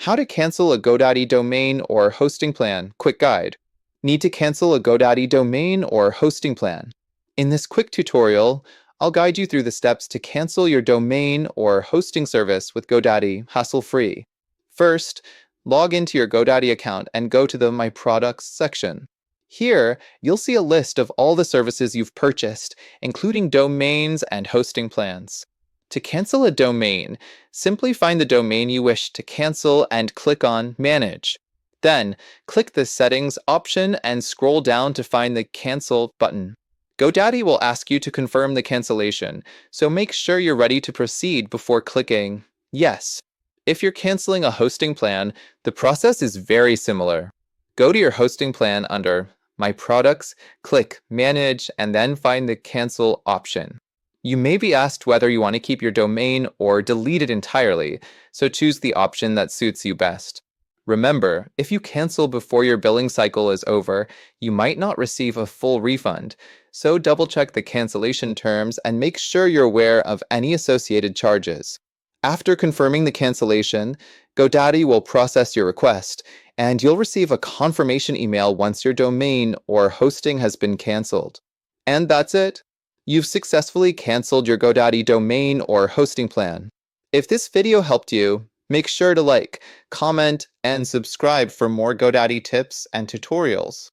How to cancel a GoDaddy domain or hosting plan. Quick guide. Need to cancel a GoDaddy domain or hosting plan. In this quick tutorial, I'll guide you through the steps to cancel your domain or hosting service with GoDaddy hassle-free. First, log into your GoDaddy account and go to the My Products section. Here, you'll see a list of all the services you've purchased, including domains and hosting plans. To cancel a domain, simply find the domain you wish to cancel and click on Manage. Then, click the Settings option and scroll down to find the Cancel button. GoDaddy will ask you to confirm the cancellation, so make sure you're ready to proceed before clicking Yes. If you're canceling a hosting plan, the process is very similar. Go to your hosting plan under My Products, click Manage, and then find the Cancel option. You may be asked whether you want to keep your domain or delete it entirely, so choose the option that suits you best. Remember, if you cancel before your billing cycle is over, you might not receive a full refund, so double-check the cancellation terms and make sure you're aware of any associated charges. After confirming the cancellation, GoDaddy will process your request, and you'll receive a confirmation email once your domain or hosting has been canceled. And that's it. You've successfully canceled your GoDaddy domain or hosting plan. If this video helped you, make sure to like, comment, and subscribe for more GoDaddy tips and tutorials.